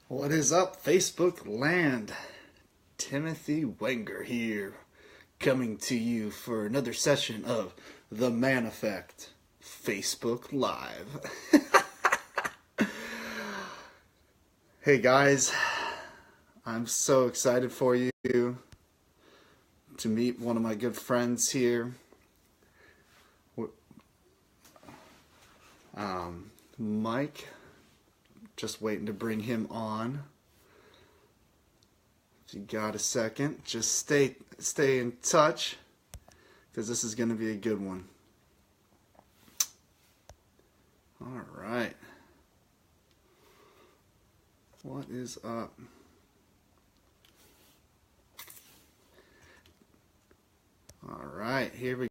What is up, Facebook land? Timothy Wenger here, coming to you for another session of The Man Effect Facebook Live. Hey guys, I'm so excited for you to meet one of my good friends here. Mike, just waiting to bring him on. If you got a second, just stay in touch, because this is going to be a good one. All right. What is up? All right, here we go.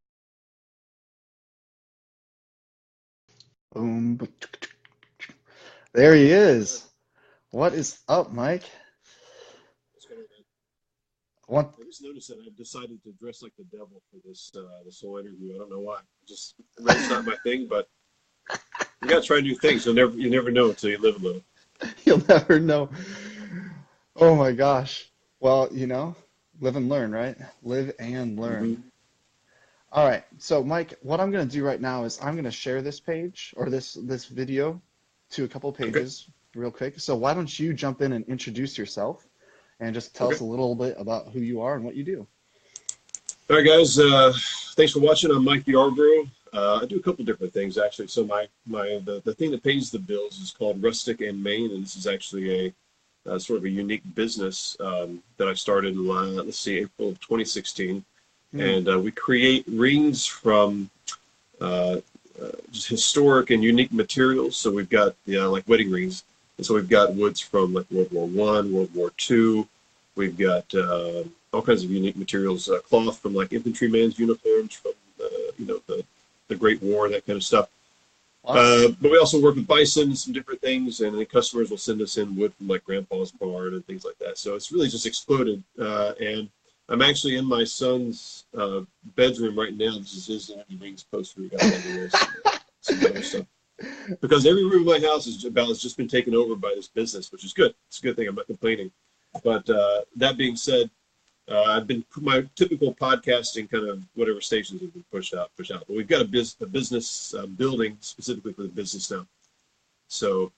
Boom. There he is. What is up, Mike? What? I just noticed that I've decided to dress like the devil for this whole interview. I don't know why. Just it's not my thing, but you gotta try new things. You never know until you live a little. You'll never know. Oh my gosh. Well, live and learn, right? Live and learn. Mm-hmm. All right. So, Mike, what I'm going to do right now is I'm going to share this page or this video to a couple pages real quick. So, why don't you jump in and introduce yourself and just tell us a little bit about who you are and what you do? All right, guys. Thanks for watching. I'm Mike Yarbrough. I do a couple different things actually. So the thing that pays the bills is called Rustic and Maine, and this is actually a sort of a unique business that I started in April of 2016. And we create rings from just historic and unique materials. So we've got like wedding rings, and so we've got woods from like World War I, World War II. We've got all kinds of unique materials, cloth from like infantryman's uniforms from the Great War, that kind of stuff. Awesome. But we also work with bison and some different things, and the customers will send us in wood from like Grandpa's barn and things like that. So it's really just exploded, and I'm actually in my son's bedroom right now. This is his rings poster. We got everywhere, some other stuff. Because every room in my house has just been taken over by this business, which is good. It's a good thing. I'm not complaining. But that being said, I've been my typical podcasting kind of whatever stations have been pushed out. But we've got a business building specifically for the business now, so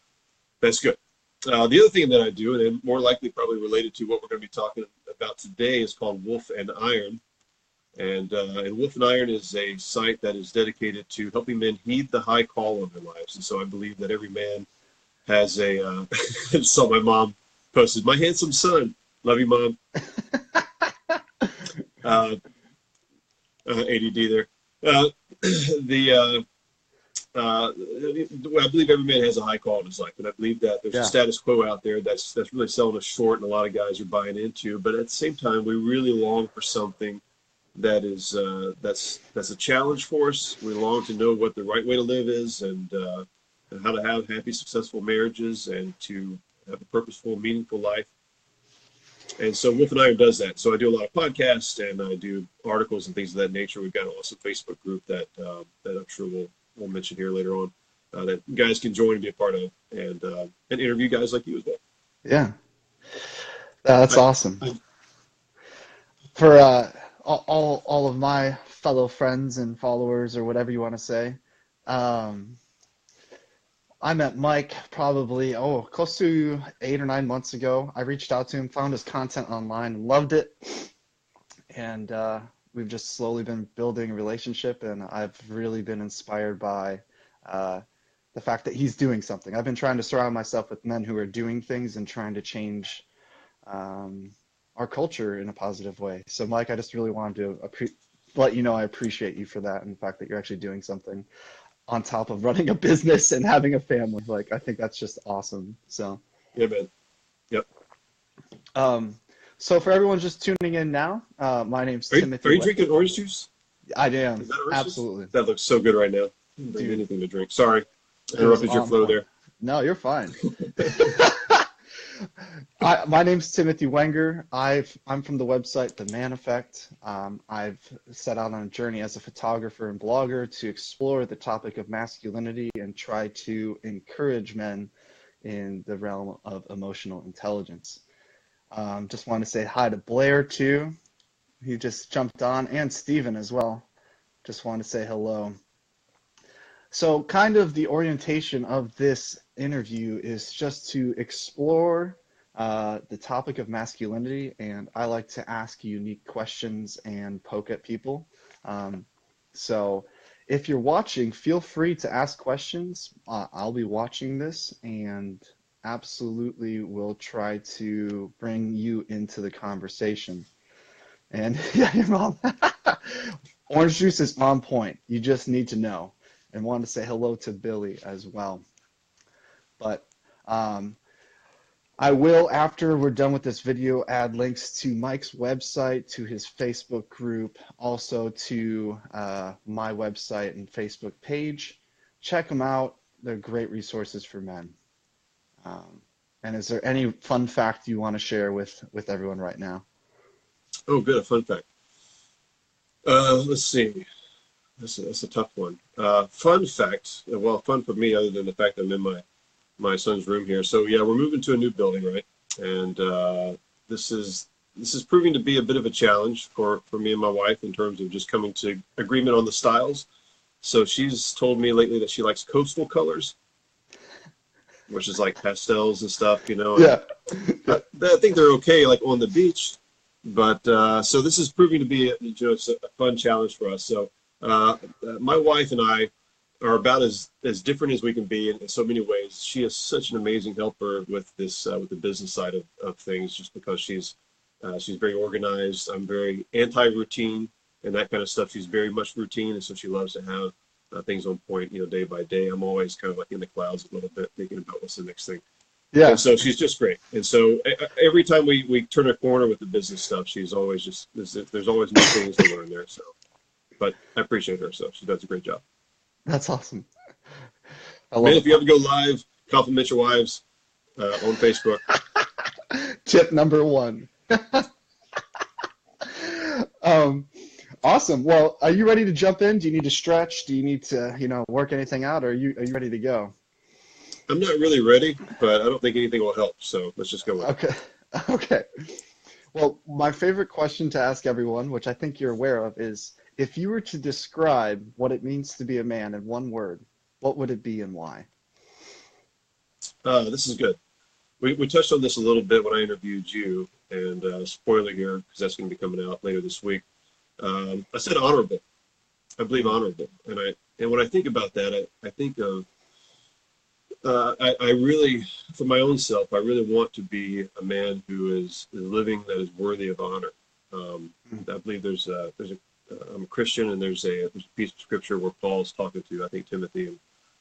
that's good. The other thing that I do, and more likely probably related to what we're going to be talking about today, is called Wolf and Iron. And Wolf and Iron is a site that is dedicated to helping men heed the high call of their lives. And so I believe that every man has a, I saw my mom posted, "My handsome son." Love you, Mom. ADD there. I believe every man has a high call in his life, and I believe that there's a status quo out there that's really selling us short, and a lot of guys are buying into. But at the same time, we really long for something that is that's a challenge for us. We long to know what the right way to live is, and how to have happy, successful marriages, and to have a purposeful, meaningful life. And so Wolf and Iron does that. So I do a lot of podcasts, and I do articles and things of that nature. We've got an awesome Facebook group that I'm sure we'll mention here later on, that guys can join and be a part of, and interview guys like you as well. Yeah, that's awesome. For all of my fellow friends and followers, or whatever you want to say, I met Mike probably close to 8 or 9 months ago. I reached out to him, found his content online, loved it, and we've just slowly been building a relationship, and I've really been inspired by the fact that he's doing something. I've been trying to surround myself with men who are doing things and trying to change our culture in a positive way. So, Mike, I just really wanted to let you know I appreciate you for that, and the fact that you're actually doing something on top of running a business and having a family. Like, I think that's just awesome. So yeah, man. Yep. So for everyone just tuning in now, my name's Timothy. Are you drinking orange juice? I am. Is that orange Absolutely. Juice? That looks so good right now. Bring anything to drink. Sorry, interrupted your flow there. No, you're fine. My name's Timothy Wenger. I'm from the website The Man Effect. I've set out on a journey as a photographer and blogger to explore the topic of masculinity and try to encourage men in the realm of emotional intelligence. Just want to say hi to Blair too. He just jumped on, and Steven as well. Just want to say hello. So kind of the orientation of this interview is just to explore the topic of masculinity, and I like to ask unique questions and poke at people. So if you're watching, feel free to ask questions. I'll be watching this and absolutely will try to bring you into the conversation. And yeah, your mom. Orange juice is on point. You just need to know. And want to say hello to Billy as well. But I will, after we're done with this video, add links to Mike's website, to his Facebook group, also to my website and Facebook page. Check them out. They're great resources for men. And is there any fun fact you want to share with everyone right now? Oh, good. A fun fact. Let's see. That's a tough one. Fun fact. Well, fun for me, other than the fact that I'm in my son's room here. So yeah, we're moving to a new building, right? And this is proving to be a bit of a challenge for me and my wife in terms of just coming to agreement on the styles. So she's told me lately that she likes coastal colors, which is like pastels and stuff, you know. Yeah. I think they're okay, like on the beach. But so this is proving to be it's a fun challenge for us. So my wife and I are about as different as we can be in so many ways. She is such an amazing helper with this with the business side of things, just because she's very organized. I'm very anti-routine and that kind of stuff. She's very much routine, and so she loves to have things on point, day by day. I'm always kind of like in the clouds a little bit, thinking about what's the next thing. Yeah. And so she's just great. And so every time we turn a corner with the business stuff, she's always there's always new things to learn there. So, but I appreciate her. So she does a great job. That's awesome. Man, if you ever go live, compliment your wives on Facebook. Tip number 1. Awesome. Well, are you ready to jump in? Do you need to stretch? Do you need to, work anything out? Or are you ready to go? I'm not really ready, but I don't think anything will help. So let's just go with it. Okay. Well, my favorite question to ask everyone, which I think you're aware of, is if you were to describe what it means to be a man in one word, what would it be and why? This is good. We touched on this a little bit when I interviewed you, and spoiler here, because that's going to be coming out later this week. I said honorable. I believe honorable. And when I think about that, I think of I really, for my own self, I really want to be a man who is living that is worthy of honor. I believe I'm a Christian, and there's a piece of scripture where Paul's talking to, I think, Timothy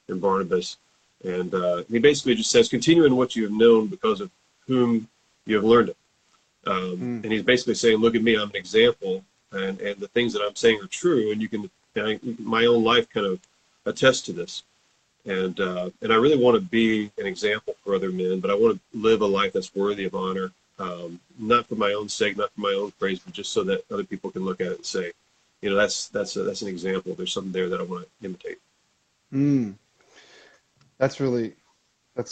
and Barnabas, and he basically just says, continue in what you have known because of whom you have learned it. And he's basically saying, look at me, I'm an example, and the things that I'm saying are true, and my own life kind of attests to this. And I really want to be an example for other men, but I want to live a life that's worthy of honor, not for my own sake, not for my own praise, but just so that other people can look at it and say, that's an example. There's something there that I want to imitate. That's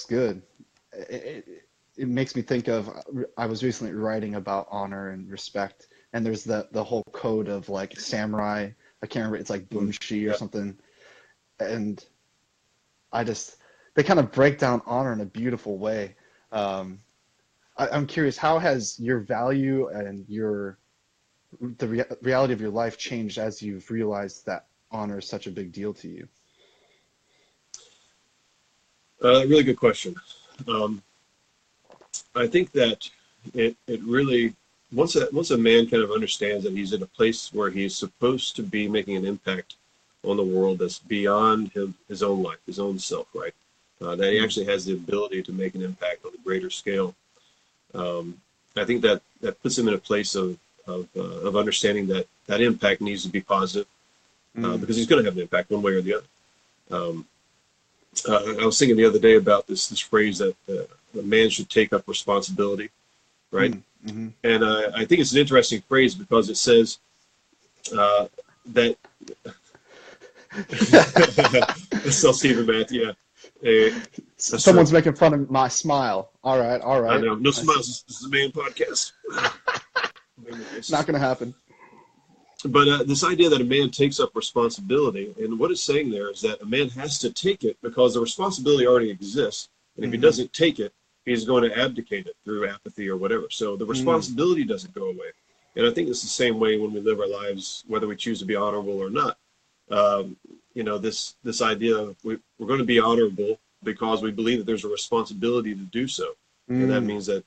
good. It makes me think of, I was recently writing about honor and respect, and there's the whole code of like samurai. I can't remember, it's like bunshi or something. And they kind of break down honor in a beautiful way. I'm curious, how has your value and the reality of your life changed as you've realized that honor is such a big deal to you? Really good question. I think that it really, once a man kind of understands that he's in a place where he's supposed to be making an impact on the world that's beyond his own life, his own self, right? That he actually has the ability to make an impact on a greater scale. I think that puts him in a place of understanding that impact needs to be positive, because he's going to have an impact one way or the other. I was thinking the other day about this phrase that a man should take up responsibility, right? Mm-hmm. And I think it's an interesting phrase because it says that. Let's tell Stephen, Matt, yeah. Someone's making fun of my smile. All right, all I right. know. No smiles. This is a man podcast. Not going to happen. But this idea that a man takes up responsibility, and what it's saying there is that a man has to take it because the responsibility already exists. And if he doesn't take it, he's going to abdicate it through apathy or whatever. So the responsibility doesn't go away. And I think it's the same way when we live our lives, whether we choose to be honorable or not. This idea of we're going to be honorable because we believe that there's a responsibility to do so. And that means that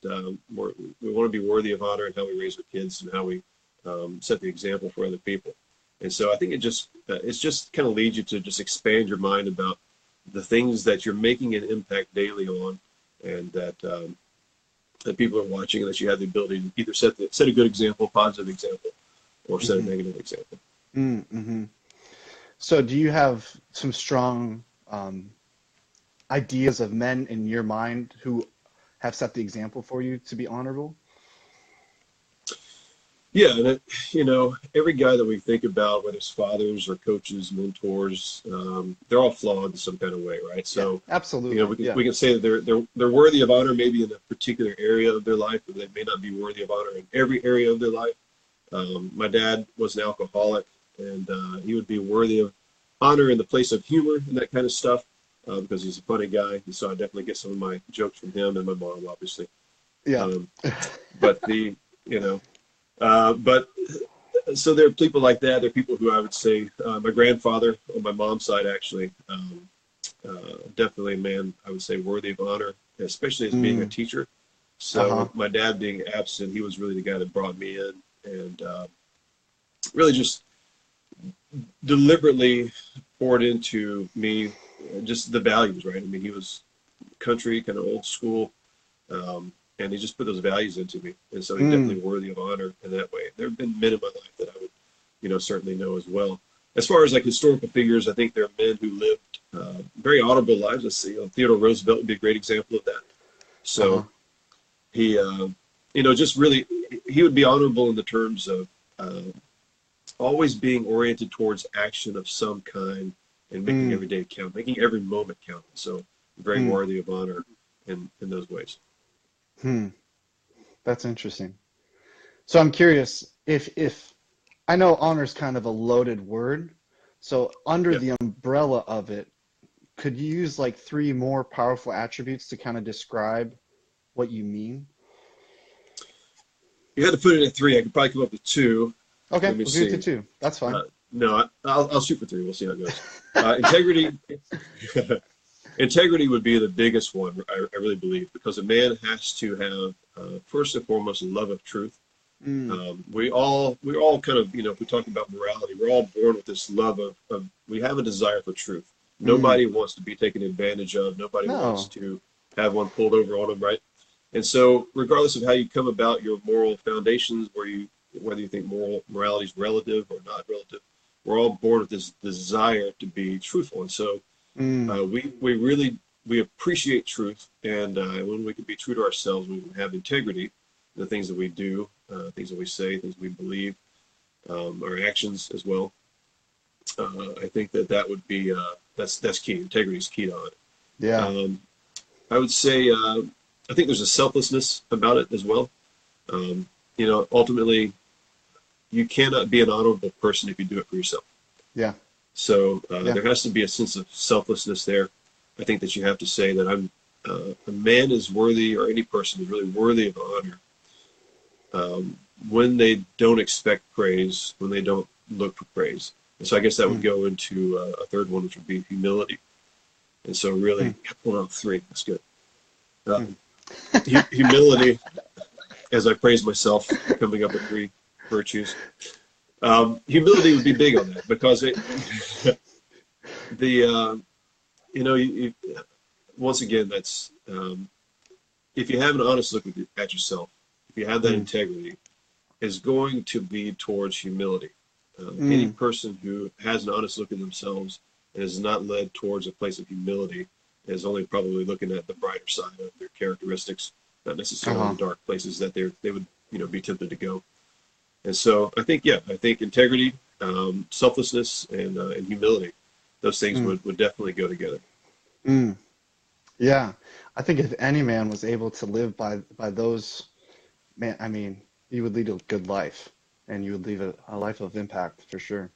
we want to be worthy of honor in how we raise our kids and how we set the example for other people. And so I think it just kind of leads you to just expand your mind about the things that you're making an impact daily on, and that people are watching, and that you have the ability to either set a good example, positive example, or set a negative example. Mm-hmm. So do you have some strong ideas of men in your mind who have set the example for you to be honorable? Yeah, and every guy that we think about, whether it's fathers or coaches, mentors, they're all flawed in some kind of way, right? So, yeah, absolutely. We can say that they're worthy of honor maybe in a particular area of their life, but they may not be worthy of honor in every area of their life. My dad was an alcoholic, and he would be worthy of honor in the place of humor and that kind of stuff, because he's a funny guy. And so I definitely get some of my jokes from him and my mom, obviously. Yeah. But so there are people like that. There are people who I would say, my grandfather on my mom's side, actually, definitely a man, I would say, worthy of honor, especially as being a teacher. So my dad being absent, he was really the guy that brought me in, and really just deliberately poured into me just the values, right? I mean, he was country, kind of old school, and he just put those values into me. And so he's definitely worthy of honor in that way. There have been men in my life that I would, certainly know as well. As far as like historical figures, I think there are men who lived very honorable lives. Let's see, Theodore Roosevelt would be a great example of that. So he, just really, he would be honorable in the terms of always being oriented towards action of some kind and making every day count, making every moment count. So very worthy of honor in those ways. That's interesting. So I'm curious if I know honor is kind of a loaded word. So under the umbrella of it, could you use like 3 more powerful attributes to kind of describe what you mean? You had to put it at 3. I could probably come up with 2. Okay, we'll do it to 2. That's fine. No, I'll shoot for 3. We'll see how it goes. Integrity. Integrity would be the biggest one, I really believe, because a man has to have, first and foremost, a love of truth. We all kind of, if we talk about morality, we're all born with this love of we have a desire for truth. Nobody wants to be taken advantage of. Nobody wants to have one pulled over on them, right? And so regardless of how you come about your moral foundations, whether you think morality is relative or not relative, we're all born with this desire to be truthful. And so we appreciate truth, and when we can be true to ourselves, we can have integrity in the things that we do, things that we say, things we believe, our actions as well. I think that would be that's key. Integrity is key to it. Yeah. I would say I think there's a selflessness about it as well. Ultimately, you cannot be an honorable person if you do it for yourself. Yeah. So there has to be a sense of selflessness there. I think that you have to say that a man is worthy, or any person is really worthy of honor when they don't expect praise, when they don't look for praise. And so I guess that would go into a third one, which would be humility. And so really, well, 3, that's good. Humility, as I praise myself, coming up with 3 virtues. Humility would be big on that, because once again, that's if you have an honest look at yourself, if you have that integrity, is going to lead towards humility. Any person who has an honest look at themselves and is not led towards a place of humility is only probably looking at the brighter side of their characteristics, not necessarily the dark places that they would be tempted to go. And so I think integrity, selflessness, and humility, those things would definitely go together. Yeah, I think if any man was able to live by those, man, I mean, you would lead a good life, and you would lead a life of impact for sure.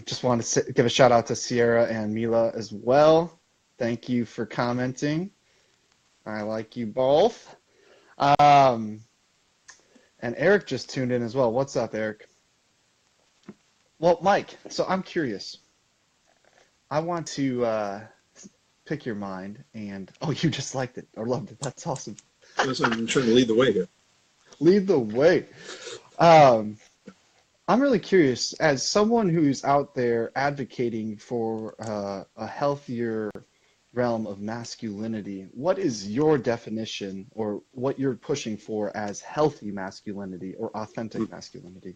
Just want to give a shout out to Sierra and Mila as well. Thank you for commenting. I like you both. Um, and Eric just tuned in as well. What's up, Eric? Well, Mike, so I'm curious. I want to pick your mind, and oh, you just liked it or loved it. That's awesome. That's why I'm trying to lead the way here. Lead the way. Um, I'm really curious, as someone who's out there advocating for a healthier realm of masculinity, what is your definition or what you're pushing for as healthy masculinity or authentic masculinity?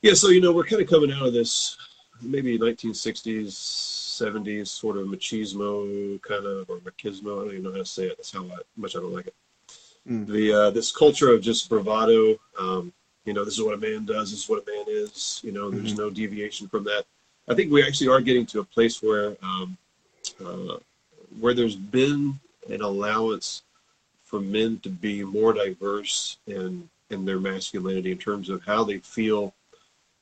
Yeah, so we're kind of coming out of this maybe 1960s, 70s sort of machismo kind of, or machismo. I don't even know how to say it. That's how much I don't like it. The this culture of just bravado. This is what a man does. This is what a man is. There's no deviation from that. I think we actually are getting to a place where there's been an allowance for men to be more diverse in their masculinity in terms of how they feel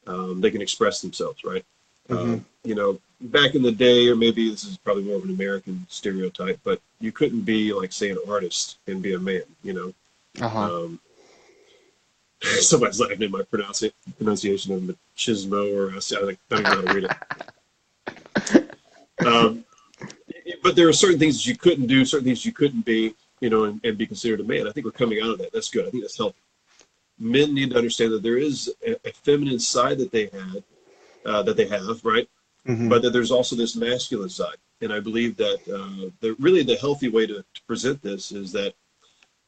they can express themselves, right? Back in the day, or maybe this is probably more of an American stereotype, but you couldn't be like, say, an artist and be a man, Somebody's laughing at my pronunciation of machismo, or I don't even know how to read it. But there are certain things that you couldn't do, certain things you couldn't be, and be considered a man. I think we're coming out of that. That's good. I think that's healthy. Men need to understand that there is a feminine side that they have, right? But that there's also this masculine side. And I believe that the healthy way to present this is that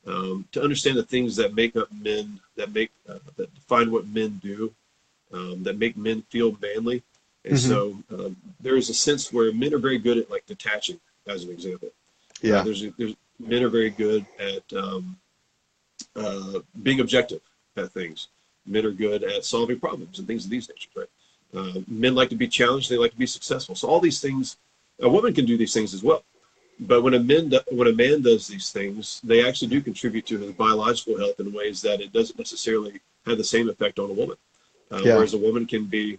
to understand the things that make up men, that define what men do, that make men feel manly. And so there is a sense where men are very good at like detaching, as an example. Yeah. There's men are very good at being objective at things. Men are good at solving problems and things of these natures, right? Men like to be challenged. They like to be successful. So all these things, a woman can do these things as well. But when a man does these things, they actually do contribute to his biological health in ways that it doesn't necessarily have the same effect on a woman. Whereas a woman can be,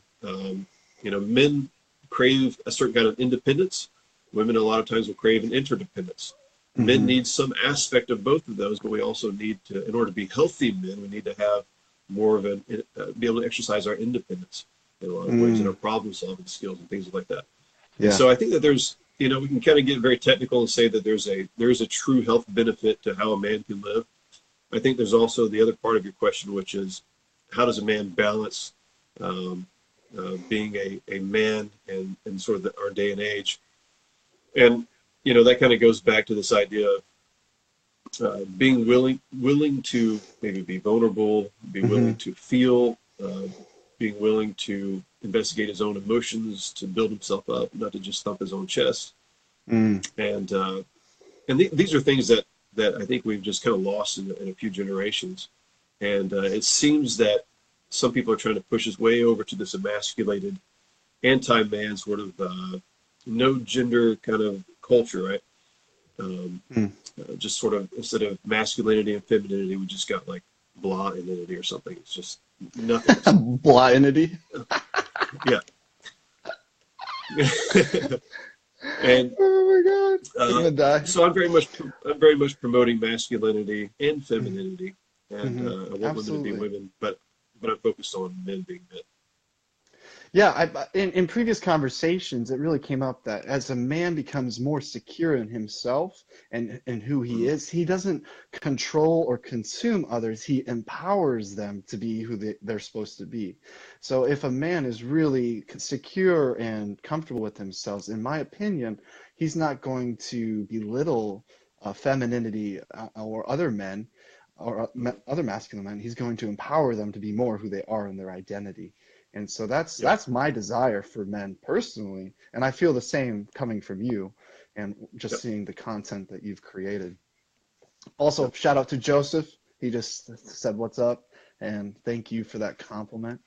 men crave a certain kind of independence. Women a lot of times will crave an interdependence. Men need some aspect of both of those, but we also need to, in order to be healthy men, we need to have more of be able to exercise our independence in a lot of ways, in our problem solving skills and things like that. Yeah. So I think that there's, we can kind of get very technical and say that there's a true health benefit to how a man can live. I think there's also the other part of your question, which is how does a man balance being a man and sort of our day and age. And, that kind of goes back to this idea of being willing to maybe be vulnerable, be willing to feel, being willing to investigate his own emotions, to build himself up, not to just thump his own chest. And these are things that I think we've just kind of lost in a few generations. And it seems that some people are trying to push us way over to this emasculated, anti-man sort of no gender kind of culture, right? Just sort of, instead of masculinity and femininity, we just got like blah-inity or something. It's just nothing. Blah-inity? Yeah. And oh my God, I'm gonna die. So I'm very much promoting masculinity and femininity, and I want women to be women, but I'm focused on men being men. Yeah, in previous conversations, it really came up that as a man becomes more secure in himself and who he is, he doesn't control or consume others. He empowers them to be who they're supposed to be. So if a man is really secure and comfortable with himself, in my opinion, he's not going to belittle femininity or other men or other masculine men. He's going to empower them to be more who they are in their identity. And so that's my desire for men personally, and I feel the same coming from you, and just seeing the content that you've created. Also, shout out to Joseph. He just said what's up, and thank you for that compliment.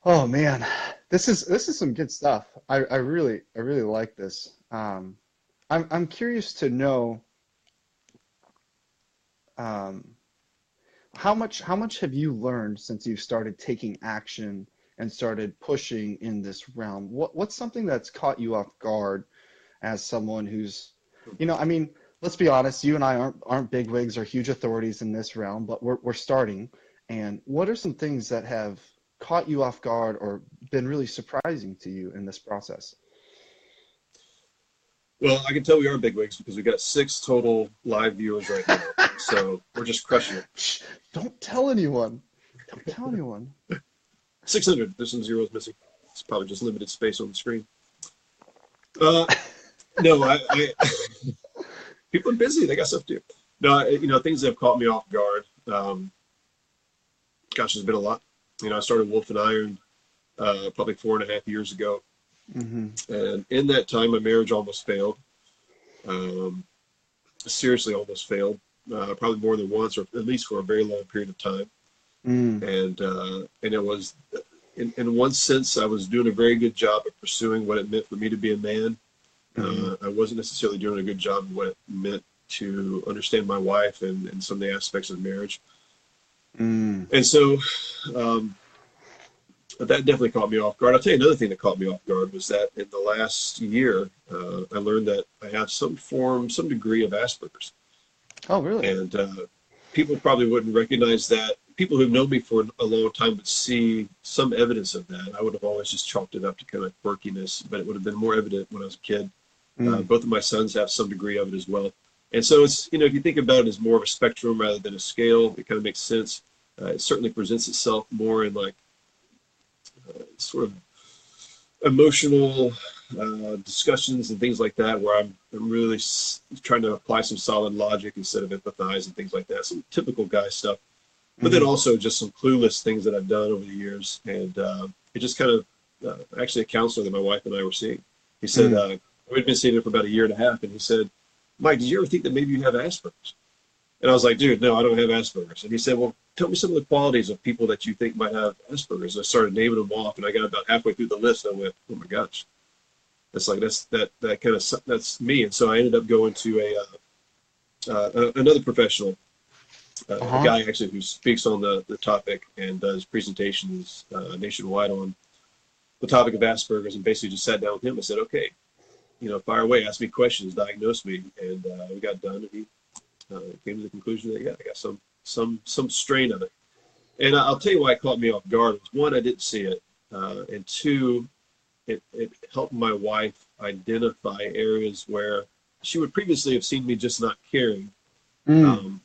Oh man, This is some good stuff. I really like this. I'm curious to know um, how much have you learned since you've started taking action and started pushing in this realm? What's something that's caught you off guard as someone who's, I mean, let's be honest, you and I aren't bigwigs or huge authorities in this realm, but we're starting. And what are some things that have caught you off guard or been really surprising to you in this process? Well, I can tell we are bigwigs because we got 6 total live viewers right now. So we're just crushing it. Shh, don't tell anyone. Don't tell anyone. 600. There's some zeros missing. It's probably just limited space on the screen. Uh, no, people are busy. They got stuff to do. No, things that have caught me off guard. Gosh, there's been a lot. I started Wolf and Iron probably 4.5 years ago. And in that time, my marriage almost failed. Seriously, almost failed. Probably more than once, or at least for a very long period of time. And it was, in one sense, I was doing a very good job of pursuing what it meant for me to be a man. I wasn't necessarily doing a good job of what it meant to understand my wife and some of the aspects of marriage. And so that definitely caught me off guard. I'll tell you another thing that caught me off guard was that in the last year, I learned that I have some degree of Asperger's. Oh, really? And people probably wouldn't recognize that. People who've known me for a long time would see some evidence of that. I would have always just chalked it up to kind of quirkiness, but it would have been more evident when I was a kid. Both of my sons have some degree of it as well. And so it's, if you think about it as more of a spectrum rather than a scale, it kind of makes sense. It certainly presents itself more in like sort of emotional discussions and things like that, where I'm really trying to apply some solid logic instead of empathize and things like that. Some typical guy stuff, but then also just some clueless things that I've done over the years. And it just kind of, actually a counselor that my wife and I were seeing, he said, we'd been seeing it for about 1.5 years, and he said, Mike, did you ever think that maybe you have Asperger's? And I was like, dude, no, I don't have Asperger's. And he said, well, tell me some of the qualities of people that you think might have Asperger's. I started naming them off, and I got about halfway through the list. And I went, oh my gosh, that's me. And so I ended up going to another professional, a guy actually who speaks on the topic and does presentations nationwide on the topic of Asperger's, and basically just sat down with him and said, okay, fire away, ask me questions, diagnose me. And we got done, and he came to the conclusion that, yeah, I got some strain of it. And I'll tell you why it caught me off guard. One, I didn't see it. And two, it helped my wife identify areas where she would previously have seen me just not caring. That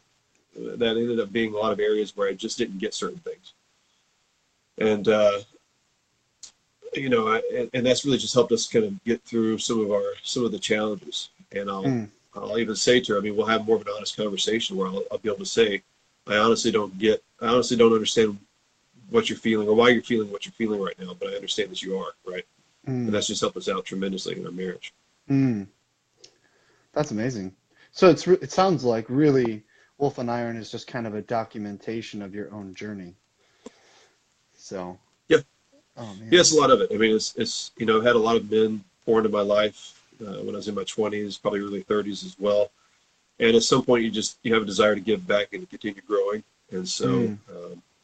ended up being a lot of areas where I just didn't get certain things. And, and that's really just helped us kind of get through some of the challenges. And I'll even say to her, I mean, we'll have more of an honest conversation where I'll be able to say, I honestly don't understand what you're feeling or why you're feeling what you're feeling right now, but I understand that you are, right? And that's just helped us out tremendously in our marriage. That's amazing. So it sounds like really Wolf and Iron is just kind of a documentation of your own journey. So. Yep. Oh, man. Yeah, it's a lot of it. I mean, it's I've had a lot of men pour into my life when I was in my 20s, probably early 30s as well. And at some point, you have a desire to give back and to continue growing. And so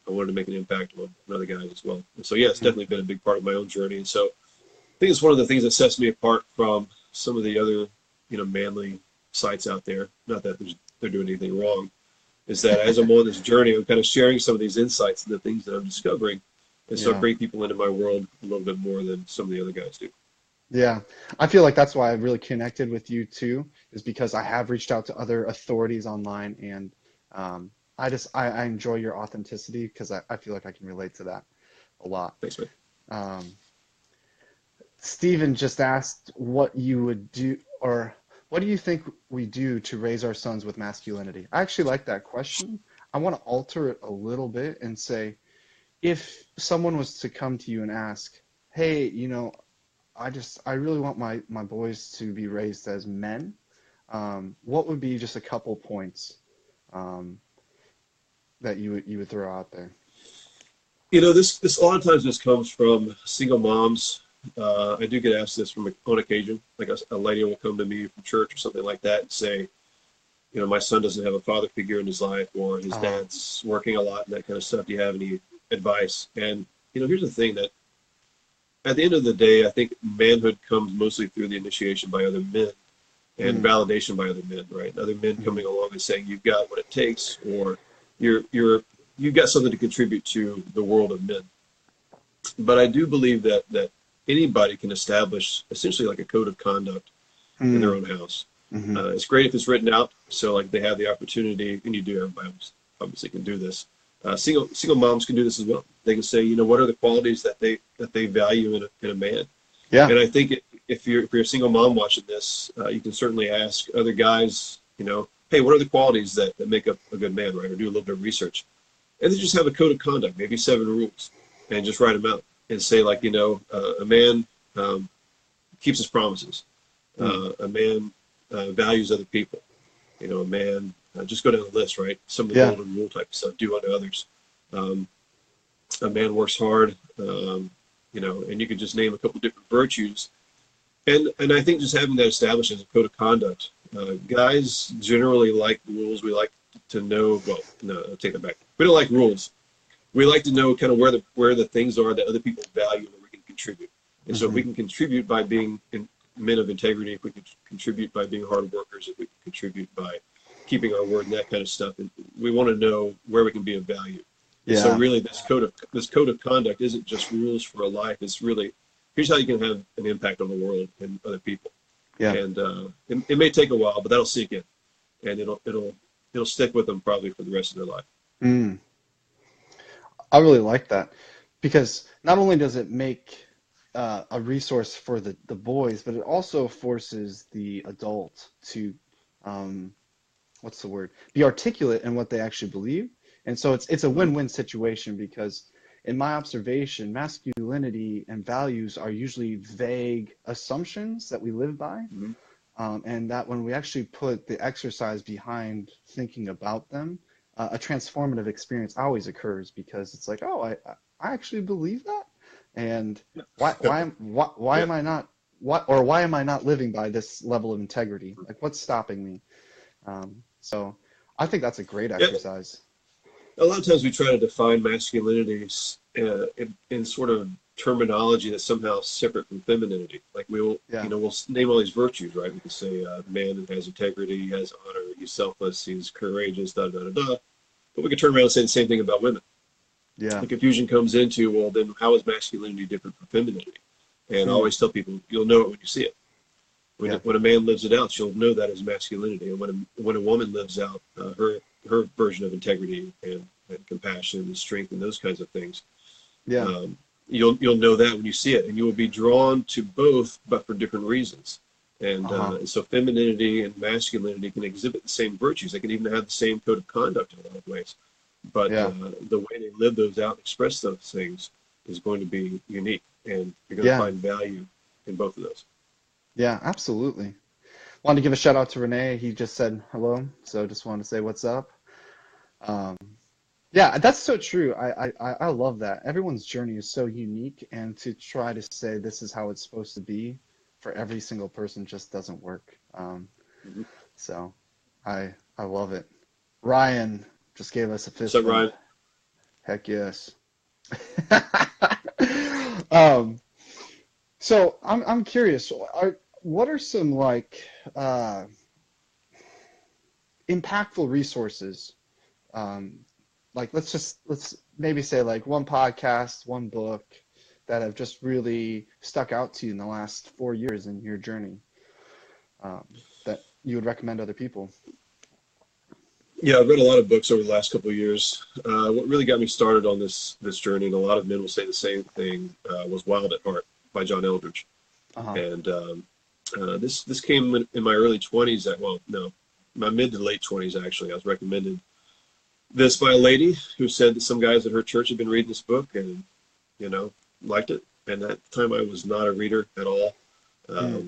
I wanted to make an impact on other guys as well. And so, yeah, it's definitely been a big part of my own journey. And so I think it's one of the things that sets me apart from some of the other, manly sites out there. Not that they're doing anything wrong. Is that as I'm on this journey, I'm kind of sharing some of these insights and the things that I'm discovering. And so I bring people into my world a little bit more than some of the other guys do. Yeah, I feel like that's why I really connected with you too, is because I have reached out to other authorities online, and I enjoy your authenticity because I feel like I can relate to that a lot. Thanks, man. Steven just asked what you would do, or what do you think we do to raise our sons with masculinity? I actually like that question. I want to alter it a little bit and say, if someone was to come to you and ask, hey, I really want my boys to be raised as men, what would be just a couple points that you would throw out there? this a lot of times this comes from single moms. I do get asked this on occasion. Like a lady will come to me from church or something like that and say, my son doesn't have a father figure in his life, or his dad's working a lot and that kind of stuff. Do you have any advice? And, here's the thing, that at the end of the day, I think manhood comes mostly through the initiation by other men and validation by other men, right? Other men coming along and saying, you've got what it takes, or you've got something to contribute to the world of men. But I do believe that anybody can establish essentially like a code of conduct in their own house. It's great if it's written out, so like they have the opportunity, and you do, everybody obviously can do this. Single moms can do this as well. They can say, what are the qualities that they value in a man? Yeah. And I think if you're a single mom watching this, you can certainly ask other guys, hey, what are the qualities that make up a good man, right? Or do a little bit of research, and then just have a code of conduct, maybe 7 rules, and just write them out and say, like, a man keeps his promises. A man values other people. A man, just go down the list, right? Some of the golden rule type stuff, do unto others. A man works hard, and you could just name a couple different virtues. And I think just having that established as a code of conduct, guys generally like rules. We like to know, well, no, I'll take that back. We don't like rules. We like to know kind of where the things are that other people value and we can contribute. And so if we can contribute by being men of integrity, if we can contribute by being hard workers, if we can contribute by keeping our word and that kind of stuff, and we want to know where we can be of value. Yeah. So really, this code of conduct isn't just rules for a life. It's really, here's how you can have an impact on the world and other people. Yeah. And it may take a while, but that'll sink in, and it'll stick with them probably for the rest of their life. I really like that, because not only does it make a resource for the boys, but it also forces the adult to be articulate in what they actually believe. And so it's a win-win situation, because in my observation, masculinity and values are usually vague assumptions that we live by. And that when we actually put the exercise behind thinking about them, a transformative experience always occurs, because it's like, oh, I actually believe that, and why am I not, why am I not living by this level of integrity? Like, what's stopping me? So I think that's a great exercise. A lot of times we try to define masculinity in sort of terminology that's somehow separate from femininity. Like we'll name all these virtues, right? We can say man that has integrity, he has honor, he's selfless, he's courageous, da da da da. But we can turn around and say the same thing about women. Yeah. The confusion comes into, well, then how is masculinity different from femininity? And I always tell people, you'll know it when you see it. When a man lives it out, you'll know that as masculinity. And when a woman lives out her version of integrity and compassion and strength and those kinds of things, you'll know that when you see it, and you will be drawn to both, but for different reasons. And so femininity and masculinity can exhibit the same virtues. They can even have the same code of conduct in a lot of ways. But the way they live those out and express those things is going to be unique, and you're going to find value in both of those. Yeah, absolutely. Wanted to give a shout out to Renee. He just said hello, so just wanted to say what's up. Yeah, that's so true. I love that. Everyone's journey is so unique, and to try to say this is how it's supposed to be for every single person just doesn't work. So I love it. Ryan just gave us a fist bump. What's up, Ryan? Heck yes. So I'm curious. What are some impactful resources? Like let's maybe say like one podcast, one book that have just really stuck out to you in the last 4 years in your journey, that you would recommend to other people. Yeah, I've read a lot of books over the last couple of years. What really got me started on this journey, and a lot of men will say the same thing, was Wild at Heart by John Eldridge. And this came in my early 20s. My mid to late 20s, actually. I was recommended this by a lady who said that some guys at her church had been reading this book and, liked it. And at the time I was not a reader at all. But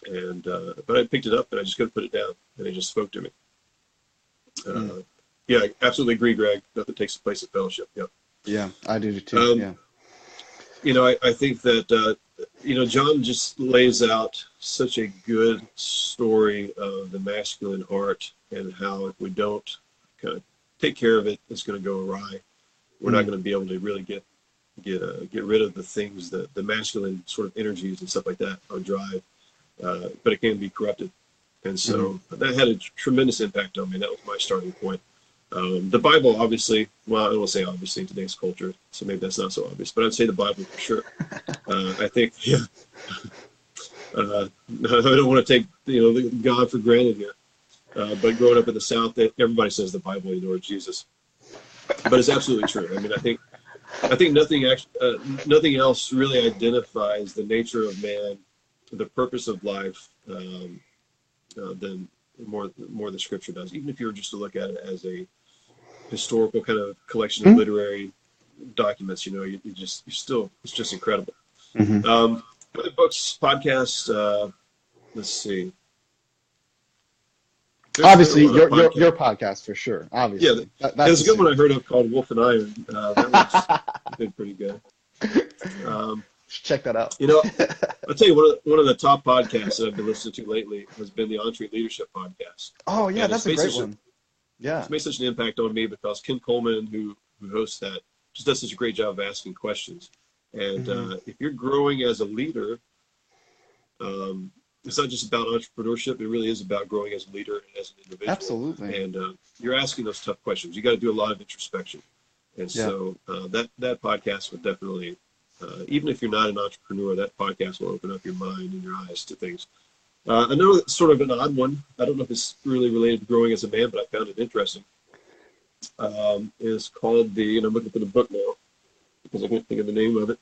I picked it up and I just couldn't put it down, and it just spoke to me. Yeah, I absolutely agree, Greg. Nothing takes the place of fellowship. Yeah. Yeah, I do too. Um, Yeah. I think that, John just lays out such a good story of the masculine heart and how if we don't kind of take care of it, it's going to go awry. We're not Mm. going to be able to really get rid of the things that the masculine sort of energies and stuff like that, our drive, but it can be corrupted. And Hmm. so that had a tremendous impact on me. That was my starting point. The Bible, obviously, well, I don't want to say obviously in today's culture, so maybe that's not so obvious, but I'd say the Bible for sure. I think, yeah, I don't want to take, God for granted here. But growing up in the South, everybody says the Bible ignores Jesus, but it's absolutely true. I mean, I think nothing else really identifies the nature of man, the purpose of life, than more the Scripture does. Even if you were just to look at it as a historical kind of collection of literary documents, it's just incredible. Hmm. Other books, podcasts. Let's see. There's Obviously, another one, a your podcast. podcast for sure. Yeah, Obviously, there's that's a good one I assumed. heard of called Wolf and Iron. That one's been pretty good. Um, Check that out. you know, I'll tell you one of the top podcasts that I've been listening to lately has been the Entre Leadership podcast, Oh yeah, and that's a great one. Yeah. it's made such an impact on me because Ken Coleman, who hosts that, just does such a great job of asking questions. And Hmm. if you're growing as a leader, um, it's not just about entrepreneurship. It really is about growing as a leader and as an individual. Absolutely. And you're asking those tough questions. You got to do a lot of introspection. And Yeah. so that podcast would definitely, even if you're not an entrepreneur, that podcast will open up your mind and your eyes to things. I know it's sort of an odd one. I don't know if it's really related to growing as a man, but I found it interesting. It's called and I'm looking for the book now because I can't think of the name of it.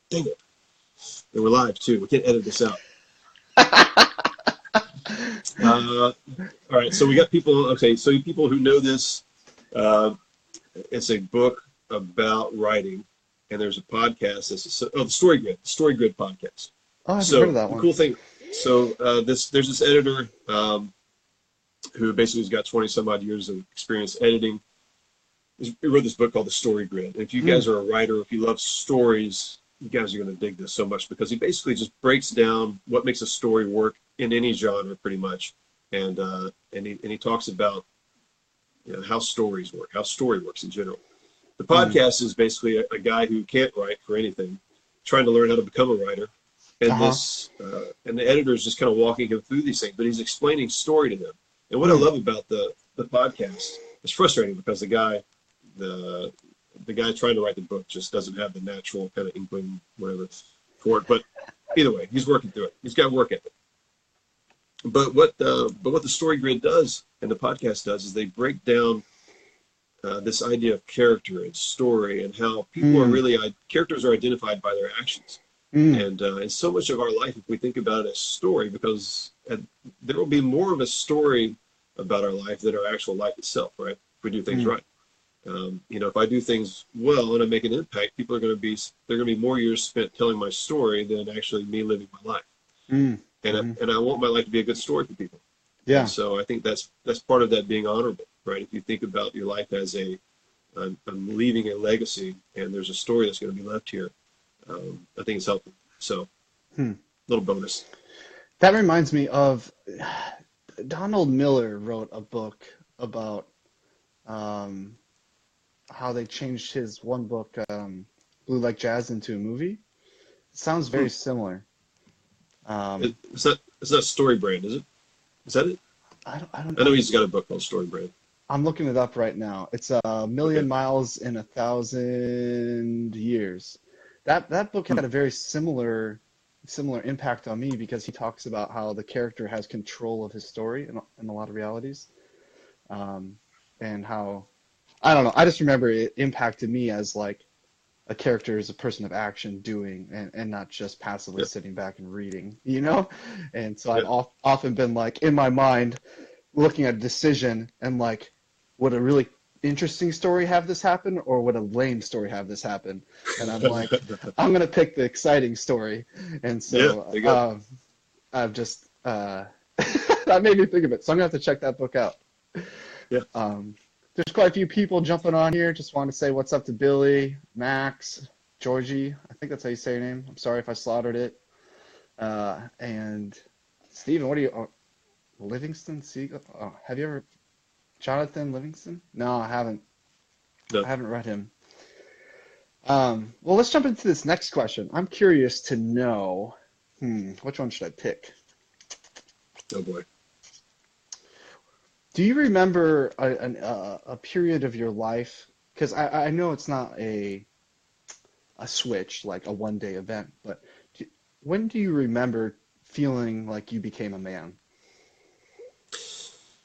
Dang it. And we're live too. We can't edit this out. All right. So we got people. Okay. So people who know this, uh, it's a book about writing, and there's a podcast. The Story Grid podcast. Oh, I haven't heard So of that the one. cool thing. So there's this editor who basically has got 20 some odd years of experience editing. He wrote this book called The Story Grid. If you guys Mm. are a writer, if you love stories, you guys are going to dig this so much because he basically just breaks down what makes a story work in any genre, pretty much, and he talks about how stories work, how story works in general. The Mm. podcast is basically a guy who can't write for anything, trying to learn how to become a writer, and Uh-huh. and the editor is just kind of walking him through these things, but he's explaining story to them. And what I Mm. love about the podcast, it's frustrating because the guy trying to write the book just doesn't have the natural kind of inkling, whatever, for it. But either way, he's working through it. He's got work ethic. But what the Story Grid does and the podcast does is they break down this idea of character and story and how people are Mm. really characters are identified by their actions. Mm. And so much of our life, if we think about it as story, because there will be more of a story about our life than our actual life itself, right? If we do things Mm. right. If I do things well and I make an impact, people are going to be there are going to be more years spent telling my story than actually me living my life. Mm. And Mhm. I want my life to be a good story for people. Yeah. And so I think that's part of that being honorable, right? If you think about your life as I'm leaving a legacy, and there's a story that's going to be left here, I think it's helpful. So, Hmm. little bonus. That reminds me of Donald Miller wrote a book about um, how they changed his one book, Blue Like Jazz, into a movie. It sounds Hmm. very similar. Um, It's not Story Brand, is it? Is that it? I don't I know know. he's got a book called Story Brand. I'm looking it up right now. It's a Okay. million miles in 1,000 years. That book Hmm. had a very similar impact on me because he talks about how the character has control of his story in a lot of realities, um, and how I don't know. I just remember it impacted me as like a character is a person of action doing and not just passively Yeah. sitting back and reading, you know? And so I've Yeah. often been like in my mind looking at a decision and like, would a really interesting story have this happen or would a lame story have this happen? And I'm like, I'm gonna pick the exciting story. And Yeah. so There you go. I've just that made me think of it. So I'm gonna have to check that book out. Yeah. Um, There's quite a few people jumping on here. Just want to say what's up to Billy, Max, Georgie. I think that's how you say your name. I'm sorry if I slaughtered it. And Steven, what are you? Oh, Livingston Siegel? Oh, have you ever Jonathan Livingston? No, I haven't. No. I haven't read him. Well, let's jump into this next question. I'm curious to know, which one should I pick? Oh boy. Do you remember a period of your life? Because I know it's not a switch, like a one-day event, but when do you remember feeling like you became a man?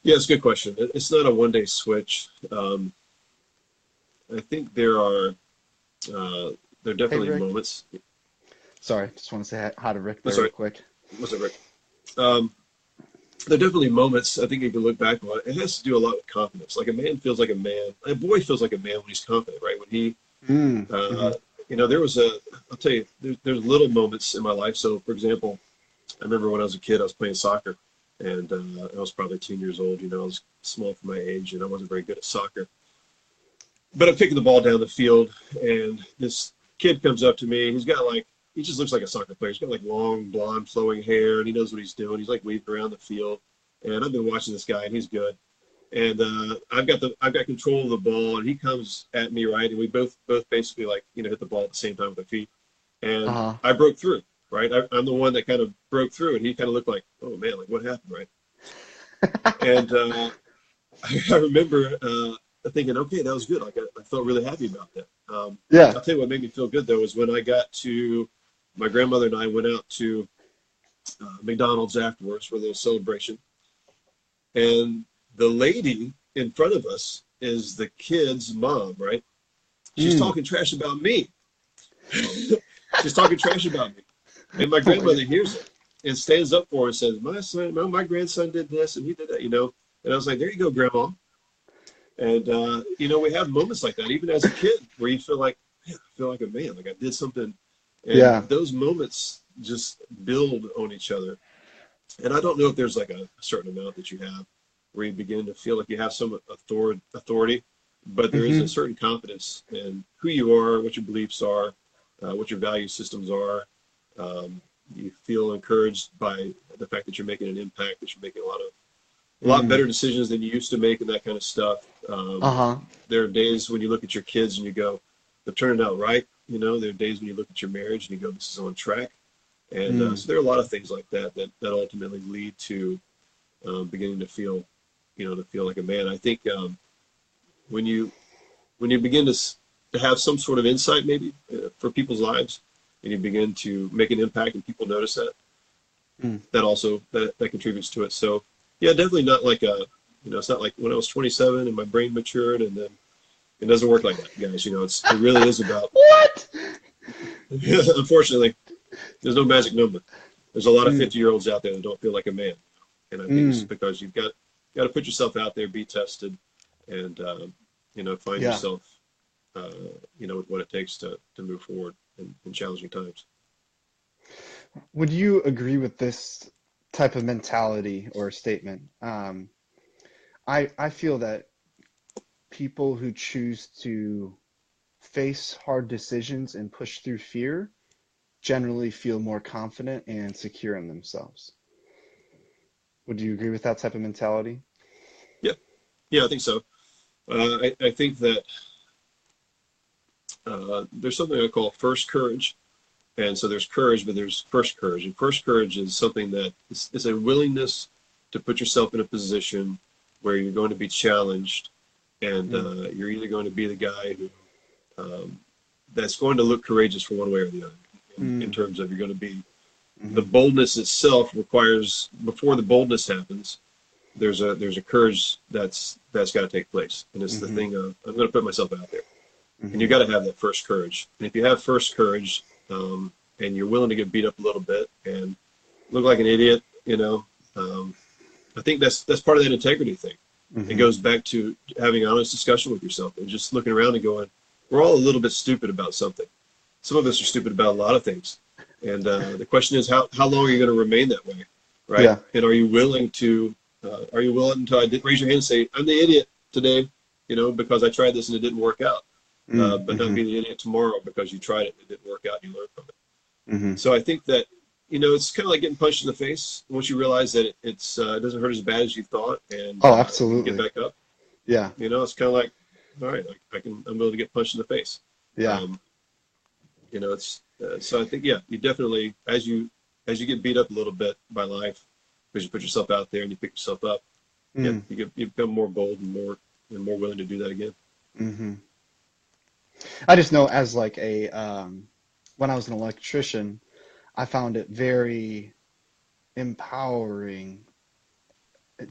Yeah, it's a good question. It's not a one-day switch. I think there are definitely moments. Sorry, just want to say hi to Rick there real quick. What's up, Rick? There are definitely moments, I think you can look back on it. It has to do a lot with confidence. Like a man feels like a man. A boy feels like a man when he's confident, right? When he, I'll tell you, there's little moments in my life. So, for example, I remember when I was a kid, I was playing soccer, and I was probably 10 years old. I was small for my age, and I wasn't very good at soccer. But I'm picking the ball down the field, and this kid comes up to me. He just looks like a soccer player. He's got like long, blonde, flowing hair, and he knows what he's doing. He's like weaving around the field, and I've been watching this guy, and he's good. And I've got control of the ball, and he comes at me, right, and we both basically hit the ball at the same time with our feet, and I broke through, right. I'm the one that kind of broke through, and he kind of looked like, oh man, like what happened, right? And I remember thinking, okay, that was good. Like I felt really happy about that. I'll tell you what made me feel good though was when I got to. My grandmother and I went out to McDonald's afterwards for the celebration. And the lady in front of us is the kid's mom, right? She's talking trash about me. She's talking trash about me. And my grandmother hears it and stands up for her and says, my grandson did this and he did that, And I was like, there you go, Grandma. And, we have moments like that, even as a kid, where you feel like, man, I feel like a man, like I did something. And those moments just build on each other. And I don't know if there's like a certain amount that you have where you begin to feel like you have some authority, but there is a certain confidence in who you are, what your beliefs are, what your value systems are. You feel encouraged by the fact that you're making an impact, that you're making a lot better decisions than you used to make and that kind of stuff. There are days when you look at your kids and you go, they're turning out right. There are days when you look at your marriage and you go, this is on track. And so there are a lot of things like that ultimately lead to beginning to feel, like a man. I think when you begin to have some sort of insight maybe for people's lives and you begin to make an impact and people notice that, that also, that contributes to it. So yeah, definitely not like it's not like when I was 27 and my brain matured and then it doesn't work like that, guys. It really is about what? Unfortunately, there's no magic number. There's a lot of 50-year-olds out there that don't feel like a man, and I think it's because you've got to put yourself out there, be tested, and find yourself, with what it takes to move forward in challenging times. Would you agree with this type of mentality or statement? I feel that people who choose to face hard decisions and push through fear generally feel more confident and secure in themselves. Would you agree with that type of mentality? Yeah, I think so. I think that there's something I call first courage. And so there's courage, but there's first courage. And first courage is something that is a willingness to put yourself in a position where you're going to be challenged. And you're either going to be the guy who that's going to look courageous for one way or the other. In terms of you're going to be the boldness itself requires, before the boldness happens, there's a courage that's got to take place. And it's the thing of, I'm going to put myself out there. And you got to have that first courage. And if you have first courage and you're willing to get beat up a little bit and look like an idiot, I think that's part of that integrity thing. It goes back to having an honest discussion with yourself and just looking around and going, we're all a little bit stupid about something. Some of us are stupid about a lot of things. And the question is, how long are you going to remain that way, right? Yeah. And are you willing to raise your hand and say, I'm the idiot today, because I tried this and it didn't work out. But not Mm-hmm. being an idiot tomorrow because you tried it and it didn't work out and you learn from it. Mm-hmm. So I think that, it's kind of like getting punched in the face. Once you realize that it doesn't hurt as bad as you thought, and Oh, you can get absolutely. back up. Yeah. It's kind of like, all right, like I'm able to get punched in the face. Yeah. Um, it's so I think, yeah, you definitely, as you get beat up a little bit by life, because you put yourself out there and you pick yourself up, yeah, Mm. you become more bold and more willing to do that again. Mm-hmm. I just know as like when I was an electrician, I found it very empowering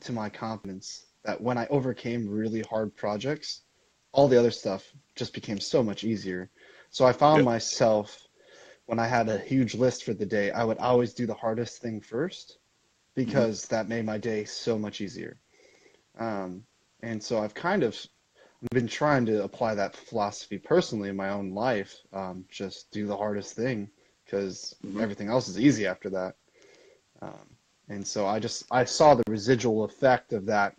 to my confidence that when I overcame really hard projects, all the other stuff just became so much easier. So I found Yep. myself when I had a huge list for the day, I would always do the hardest thing first Hmm. because that made my day so much easier. Um, and so I've kind of been trying to apply that philosophy personally in my own life. Just do the hardest thing because Hmm. everything else is easy after that. Um, and so I saw the residual effect of that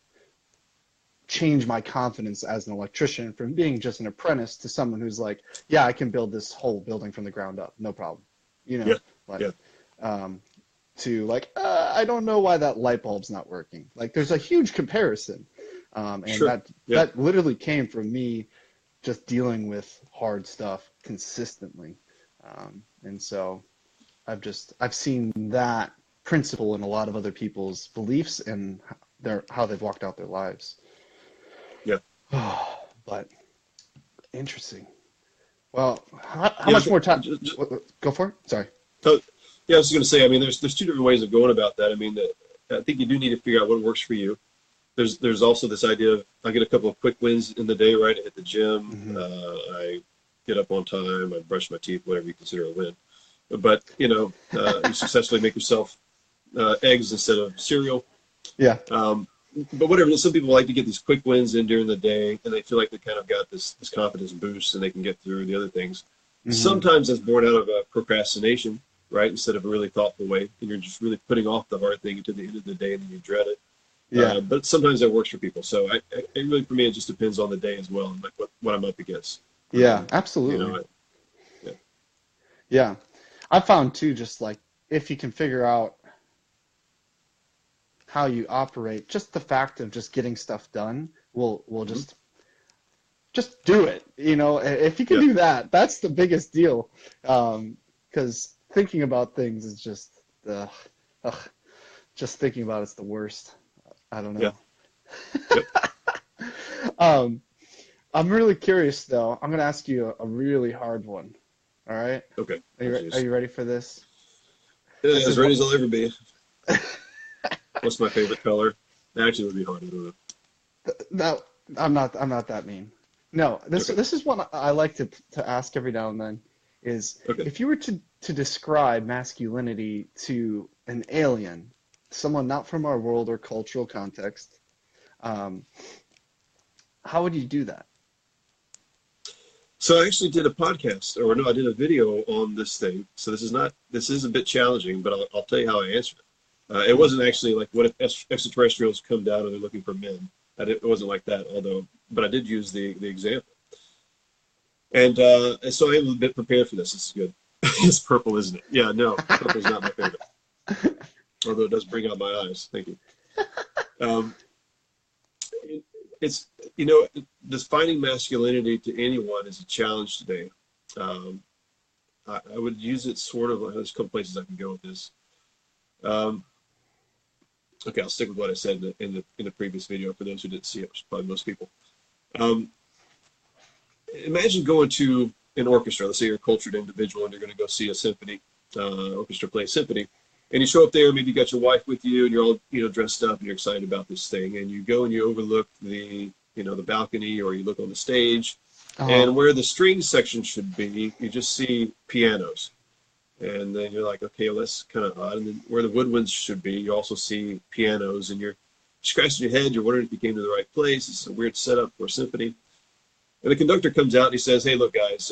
change my confidence as an electrician from being just an apprentice to someone who's like, yeah, I can build this whole building from the ground up, no problem. You know, Yeah. like Yeah. um, to like, I don't know why that light bulb's not working. Like, there's a huge comparison, and Sure. that Yeah. that literally came from me just dealing with hard stuff consistently, and so I've seen that principle in a lot of other people's beliefs and their how they've walked out their lives. Yeah. But interesting. Well, how Yeah. much more time? Just, Go for it. Sorry. oh, yeah. I was just going to say, I mean, there's two different ways of going about that. I mean, I think you do need to figure out what works for you. There's also this idea of I get a couple of quick wins in the day, right? I hit the gym, Hmm. I get up on time, I brush my teeth, whatever you consider a win. But you successfully make yourself eggs instead of cereal. Yeah. But whatever. Some people like to get these quick wins in during the day, and they feel like they kind of got this confidence boost, and they can get through the other things. Hmm. Sometimes that's born out of procrastination, right? Instead of a really thoughtful way, and you're just really putting off the hard thing until the end of the day, and then you dread it. Yeah. But sometimes that works for people. So it really, for me, it just depends on the day as well, and like what I'm up against. Yeah. You Absolutely. know, yeah, Yeah. I found too, just like if you can figure out how you operate, just the fact of just getting stuff done will hmm, just do it. If you can yeah, do that, that's the biggest deal. Because thinking about things is just ugh, just thinking about it's the worst. I don't yeah, know. yep, Um, I'm really curious though. I'm gonna ask you a really hard one. All right? okay. Are Oh, are geez. you ready for this? Yeah, This as is ready what as I'll ever be. What's my favorite color? Actually, it would be hard. I don't know. no, I'm not that mean. No, this Okay, this is what I like to ask every now and then is okay. if you were to describe masculinity to an alien, someone not from our world or cultural context, um, how would you do that? So I actually did a podcast, or no, I did a video on this thing. So this is a bit challenging, but I'll tell you how I answered it. It Hmm. wasn't actually like what if extraterrestrials come down and they're looking for men. It wasn't like that, but I did use the example. And so I am a bit prepared for this. This is good. It's purple, isn't it? Yeah, no, purple's not my favorite, although it does bring out my eyes. Thank you. Um, it, it's, defining masculinity to anyone is a challenge today. Um, I would use it sort of, there's a couple places I can go with this. Um, okay, I'll stick with what I said in the previous video for those who didn't see it, which is probably most people. Um, Imagine going to an orchestra. Let's say you're a cultured individual and you're going to go see a symphony, orchestra play a symphony, and you show up there. Maybe you got your wife with you, and you're all dressed up, and you're excited about this thing. And you go and you overlook the balcony, or you look on the stage, Uh-huh. and where the strings section should be, you just see pianos. And then you're like, okay, well, that's kind of odd. And then where the woodwinds should be, you also see pianos, and you're scratching your head. You're wondering if you came to the right place. It's a weird setup for a symphony. And the conductor comes out and he says, "Hey, look, guys,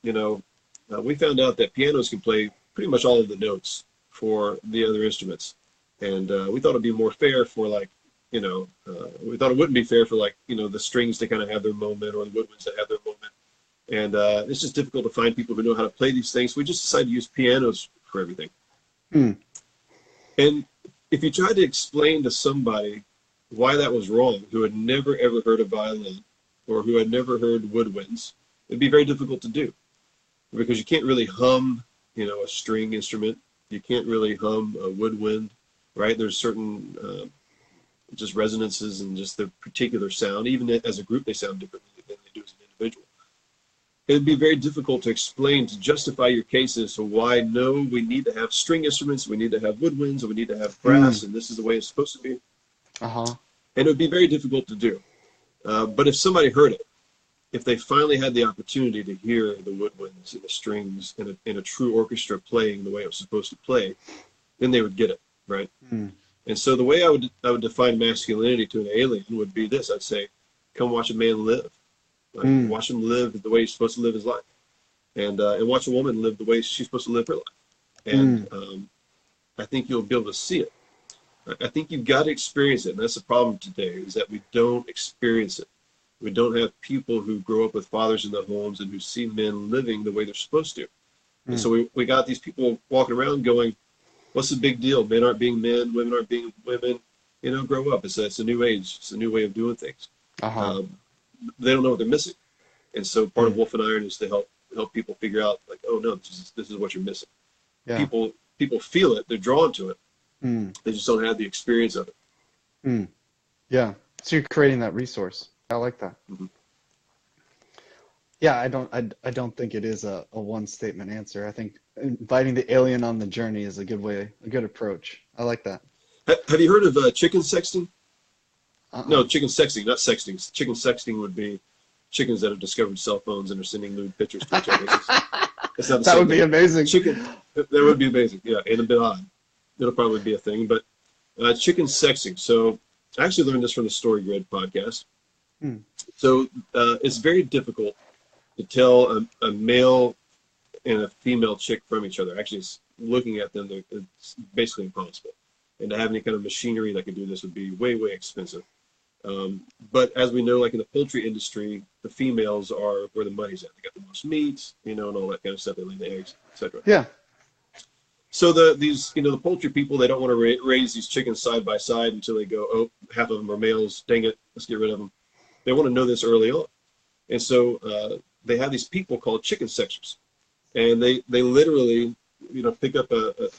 we found out that pianos can play pretty much all of the notes for the other instruments, and we thought it'd be more fair for like we thought it wouldn't be fair for like, the strings to kind of have their moment or the woodwinds to have their moment. And it's just difficult to find people who know how to play these things. So we just decided to use pianos for everything. Hmm. And if you tried to explain to somebody why that was wrong, who had never ever heard a violin or who had never heard woodwinds, it'd be very difficult to do because you can't really hum, a string instrument. You can't really hum a woodwind, right? There's certain just resonances and just the particular sound. Even as a group, they sound differently than they do as an individual. It'd be very difficult to explain, to justify your case as to why, no, we need to have string instruments, we need to have woodwinds, or we need to have brass, and this is the way it's supposed to be. Uh-huh. And it would be very difficult to do. But if somebody heard it, if they finally had the opportunity to hear the woodwinds and the strings in a true orchestra playing the way it was supposed to play, then they would get it, right? Hmm. And so the way I would define masculinity to an alien would be this. I'd say, come watch a man live. Watch him live the way he's supposed to live his life. And watch a woman live the way she's supposed to live her life. And I think you'll be able to see it. I think you've got to experience it. And that's the problem today, is that we don't experience it. We don't have people who grow up with fathers in their homes and who see men living the way they're supposed to. And so we got these people walking around going, what's the big deal? Men aren't being men, women aren't being women. Grow up. It's a new age. It's a new way of doing things. Uh-huh. They don't know what they're missing. And so part of Wolf and Iron is to help people figure out, like, oh, no, this is what you're missing. Yeah. People feel it. They're drawn to it. Mm. They just don't have the experience of it. Mm. Yeah. So you're creating that resource. I like that. Mm-hmm. Yeah, I don't think it is a one statement answer. I think inviting the alien on the journey is a good approach. I like that. Have you heard of chicken sexting? Uh-uh. No, chicken sexting, not sexting. Chicken sexting would be chickens that have discovered cell phones and are sending nude pictures to each other. It's not the That same would be thing. amazing. That would be amazing. Yeah, and a bit odd. It'll probably be a thing. But chicken sexting. So I actually learned this from the Story Grid podcast. So it's very difficult to tell a male and a female chick from each other. Actually, it's looking at them, it's basically impossible. And to have any kind of machinery that could do this would be way, way expensive. But as we know, like in the poultry industry, the females are where the money's at. They got the most meat, and all that kind of stuff. They lay the eggs, etc. Yeah. So the poultry people, they don't want to raise these chickens side by side until they go, oh, half of them are males. Dang it, let's get rid of them. They want to know this early on. And so they have these people called chicken sexers. And they literally, pick up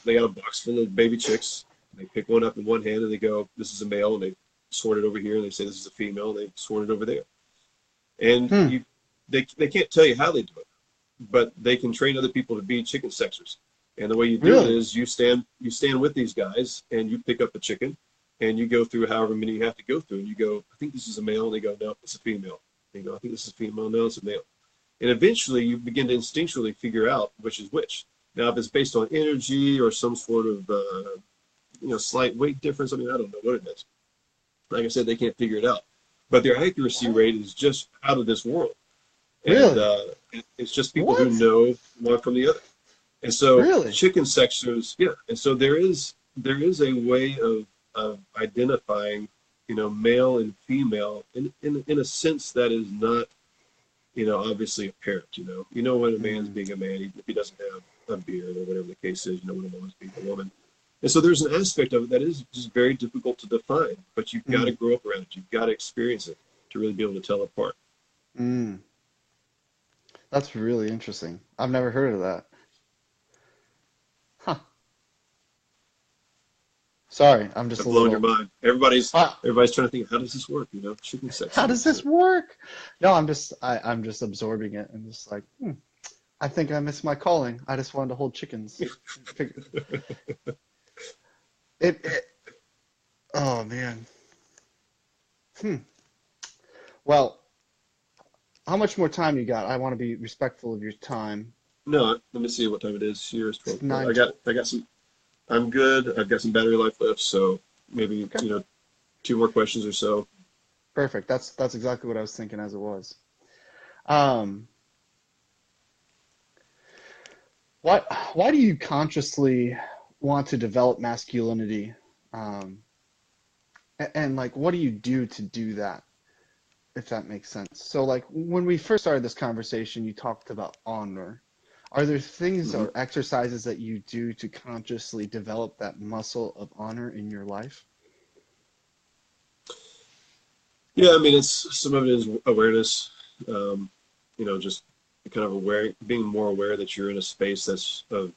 they got a box full of baby chicks. They pick one up in one hand and they go, this is a male, and they sort it over here, and they say this is a female, and they sort it over there. And they can't tell you how they do it, but they can train other people to be chicken sexers. And the way you do it is you stand with these guys, and you pick up a chicken, and you go through however many you have to go through, and you go, I think this is a male, and they go, no, it's a female. And you go, I think this is a female, no, it's a male. And eventually you begin to instinctually figure out which is which. Now, if it's based on energy or some sort of slight weight difference, I don't know what it is. Like I said, they can't figure it out. But their accuracy rate is just out of this world. And it's just people who know one from the other. And so chicken sexers, and so there is a way of identifying, male and female in a sense that is not, obviously apparent. You know when a man's being a man, even if he doesn't have a beard or whatever the case is, when a woman's being a woman. And so there's an aspect of it that is just very difficult to define, but you've got to grow up around it. You've got to experience it to really be able to tell apart. That's really interesting. I've never heard of that. Huh. Sorry, I'm just I've blown your mind. Everybody's trying to think, how does this work? Chicken sex. How does this work? No, I'm just absorbing it and just like, I think I missed my calling. I just wanted to hold chickens. Oh man. Well, how much more time you got? I want to be respectful of your time. No, let me see what time it is. Here's 12. Nine. I got some. I'm good. I've got some battery life left, so maybe 2 more questions or so. Perfect. That's exactly what I was thinking as it was. Why do you consciously want to develop masculinity And like, what do you do to do that, if that makes sense? So like when we first started this conversation, you talked about honor. Are there things Hmm. or exercises that you do to consciously develop that muscle of honor in your life? Yeah, I mean, it's some of it is awareness. Just kind of aware, being more aware that you're in a space that's in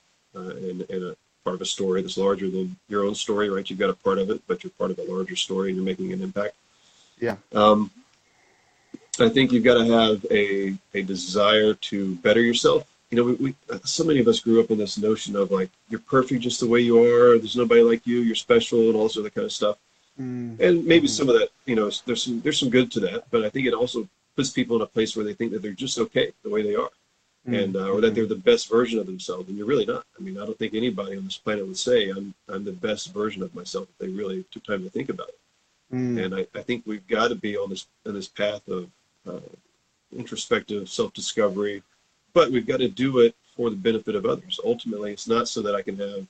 a part of a story that's larger than your own story, right? You've got a part of it, but you're part of a larger story, and you're making an impact. Yeah. Um, I think you've got to have a desire to better yourself. We so many of us grew up in this notion of like you're perfect just the way you are. There's nobody like you. You're special, and all this other kind of stuff. And maybe Mm-hmm. some of that, there's some good to that, but I think it also puts people in a place where they think that they're just okay the way they are, and or that Mm-hmm. they're the best version of themselves, and you're really not. I mean, I don't think anybody on this planet would say I'm the best version of myself if they really took time to think about it. Mm-hmm. And I think we've got to be on this path of uh, introspective self-discovery, but we've got to do it for the benefit of others. Ultimately, it's not so that I can have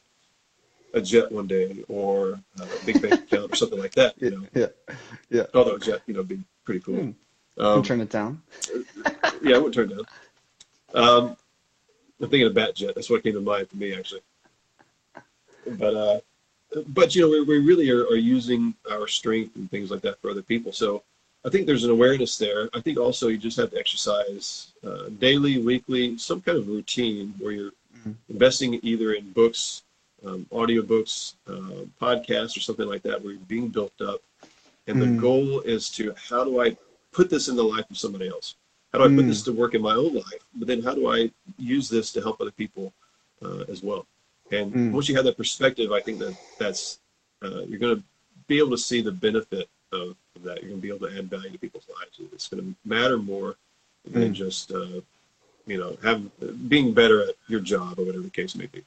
a jet one day or a big bank account or something like that. Yeah. Yeah. Yeah. Although a jet, be pretty cool. Can Um, turn it down. yeah, I would turn down. Um, I'm thinking of bat jet. That's what came to mind for me, actually. But we really are using our strength and things like that for other people. So I think there's an awareness there. I think also you just have to exercise daily, weekly, some kind of routine where you're investing either in books, audiobooks, podcasts, or something like that, where you're being built up. And the Mm-hmm. goal is to how do I put this in the life of somebody else? How do I put Mm-hmm. this to work in my own life? But then how do I use this to help other people as well? And once you have that perspective, I think that's you're going to be able to see the benefit of that. You're going to be able to add value to people's lives. It's going to matter more than just being better at your job or whatever the case may be.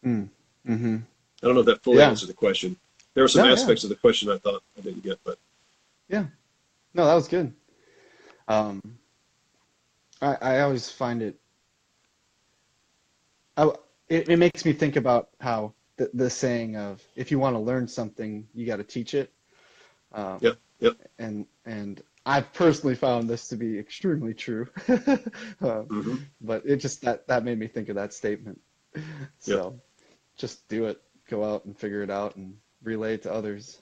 Mm-hmm. I don't know if that fully Yeah. answered the question. There were some No, yeah. aspects of the question I thought I didn't get, but Yeah. No, that was good. Um, I always find I, it makes me think about how the saying of if you want to learn something, you got to teach it. Um, yep, yep. and I've personally found this to be extremely true. Um, Hmm. but it just that made me think of that statement. Yep. So just do it, go out and figure it out and relay it to others.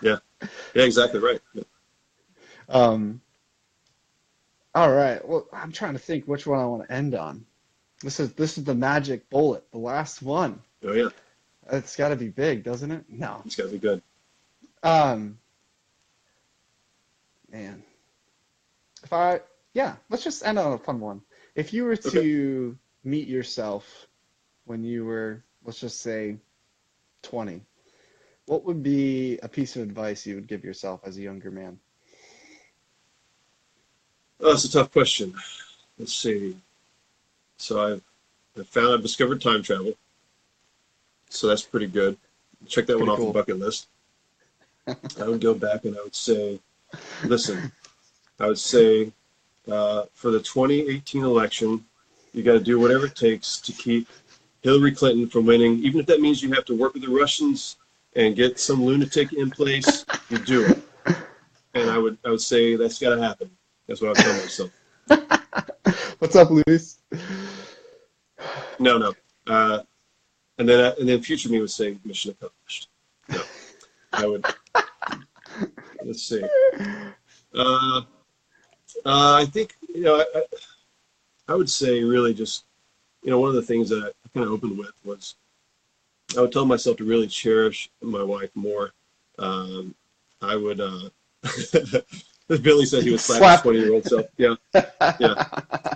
Yeah. Yeah, exactly right. Yep. Um, all right. Well, I'm trying to think which one I want to end on. This is the magic bullet, the last one. Oh yeah. It's got to be big, doesn't it? No. It's gotta be good. Um, man, if I, yeah, let's just end on a fun one. If you were Okay. to meet yourself when you were, let's just say, 20, what would be a piece of advice you would give yourself as a younger man? Oh, that's a tough question. Let's see. So I've discovered time travel. So that's pretty good. Check that one Pretty off the cool. bucket list. I would go back and I would say, listen, I would say for the 2018 election, you got to do whatever it takes to keep Hillary Clinton from winning, even if that means you have to work with the Russians and get some lunatic in place. You do it, and I would say that's got to happen. That's what I would tell myself. What's up, Luis? No, no, and then future me would say mission accomplished. No, I would. Let's see. Uh, I think I would say really just one of the things that I kind of opened with was I would tell myself to really cherish my wife more. Um, I would, as Billy said, he would slap his Slap. 20-year-old self. Yeah, yeah.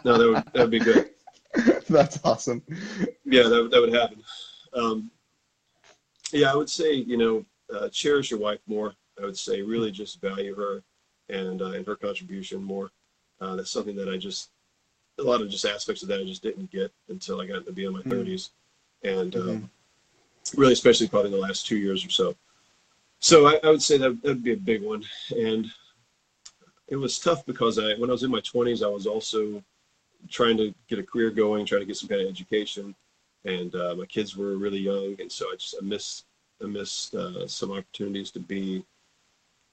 No, that would be good. That's awesome. Yeah, that would happen. Um, yeah, I would say, cherish your wife more. I would say really just value her and her contribution more. That's something that a lot of just aspects of that I just didn't get until I got to be in my Mm, 30s. And mm-hmm. really, especially probably in the last 2 years or so. So I would say that would be a big one. And it was tough because when I was in my 20s, I was also trying to get a career going, trying to get some kind of education. And my kids were really young. And so I missed I missed some opportunities to be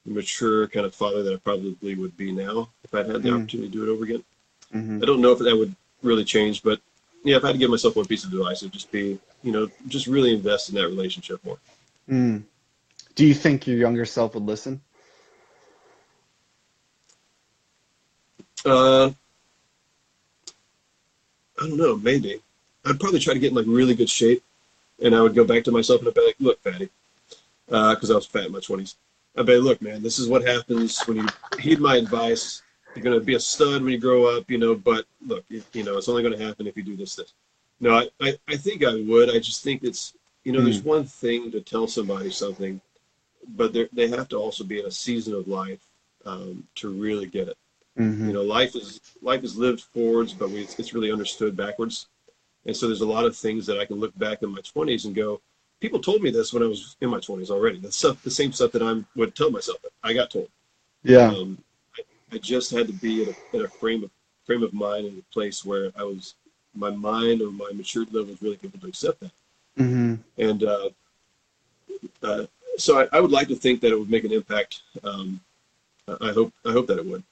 the mature kind of father that I probably would be now if I'd had the Mm, opportunity to do it over again. mm-hmm, I don't know if that would really change, but yeah, if I had to give myself one piece of advice, it'd just be, just really invest in that relationship more. mm. Do you think your younger self would listen? Uh, I don't know, maybe. I'd probably try to get in like really good shape, and I would go back to myself and I'd be like, "Look, fatty," because I was fat in my 20s. I'd be like, "Look, man, this is what happens when you heed my advice. You're gonna be a stud when you grow up, but look, it's only gonna happen if you do this, this." No, I think I would. I just think there's Mm, one thing to tell somebody something, but they have to also be in a season of life to really get it. mm-hmm, Life is lived forwards, but it's really understood backwards. And so there's a lot of things that I can look back in my 20s and go, people told me this when I was in my 20s already. The same stuff that I would tell myself that I got told. yeah. Um, I just had to be in a frame of mind in a place where my mind or my maturity level was really able to accept that. Mm-hmm, And uh, so I would like to think that it would make an impact. I hope that it would. mm.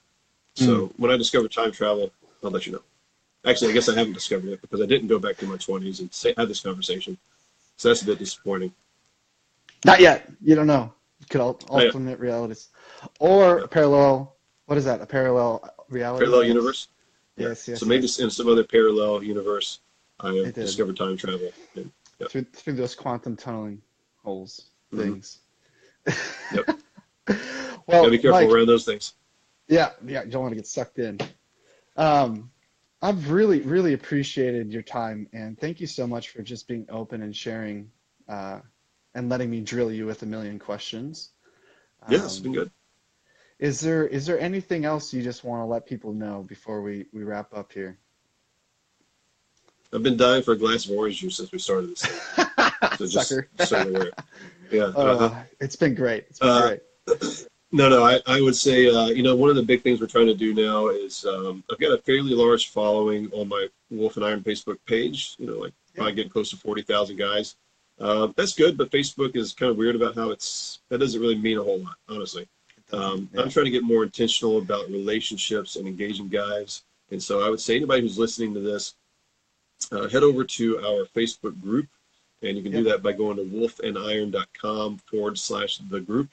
So when I discover time travel, I'll let you know. Actually, I guess I haven't discovered it because I didn't go back to my 20s and have this conversation. So that's a bit disappointing. Not yet. You don't know. Could Oh, yeah, alternate realities, or yeah. parallel. What is that? A parallel reality? Parallel Yes. universe. Yeah. Yes. So Yes. maybe Yes. in some other parallel universe, I It have did discovered time travel. And, yep. through those quantum tunneling holes Hmm. things. Yep. Gotta be Well, careful Mike. around those things. Yeah. Yeah. You don't want to get sucked in. Um, I've really, really appreciated your time, and thank you so much for just being open and sharing, uh, and letting me drill you with a million questions. Yeah, it's Um, been good. is there anything else you just want to let people know before we wrap up here? I've been dying for a glass of orange juice since we started this thing. So just, Sucker. just so you're aware. Yeah. Uh-huh. It's been great. It's been Uh, great. no, I would say, one of the big things we're trying to do now is I've got a fairly large following on my Wolf and Iron Facebook page, like Yeah, probably getting close to 40,000 guys. That's good, but Facebook is kind of weird about how that doesn't really mean a whole lot, honestly. it doesn't. I'm Yeah. trying to get more intentional about relationships and engaging guys. And so I would say anybody who's listening to this, head over to our Facebook group, and you can do Yep. that by going to wolfandiron.com/the group,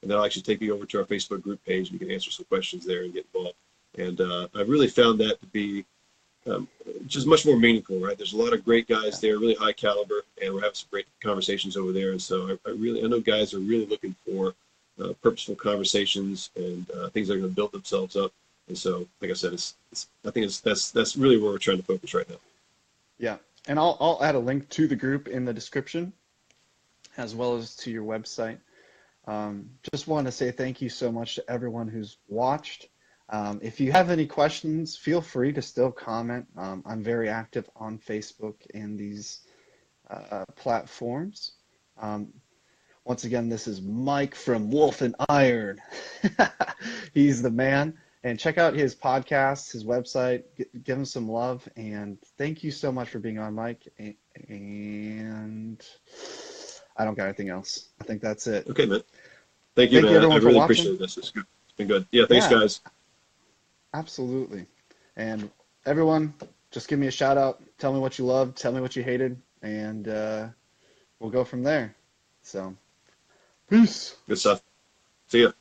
and that'll actually take you over to our Facebook group page, and you can answer some questions there and get involved. And I've really found that to be um, just much more meaningful, right? There's a lot of great guys Yeah. there, really high caliber, and we're having some great conversations over there. And so I know guys are really looking for purposeful conversations and things that are going to build themselves up. And so, like I said, I think that's really where we're trying to focus right now. Yeah. And I'll add a link to the group in the description as well as to your website. Just want to say thank you so much to everyone who's watched. If you have any questions, feel free to still comment. I'm very active on Facebook and these platforms. Um, Once again, this is Mike from Wolf and Iron. He's the man. And check out his podcast, his website. Give him some love. And thank you so much for being on, Mike. And I don't got anything else. I think that's it. Okay, man. Thank you, Thank you, man. I everyone, for really watching. appreciate this. It's good. It's been good. Yeah, thanks, Yeah, guys. absolutely. And everyone, just give me a shout out. Tell me what you loved. Tell me what you hated. And we'll go from there. So, peace. Good stuff. See ya.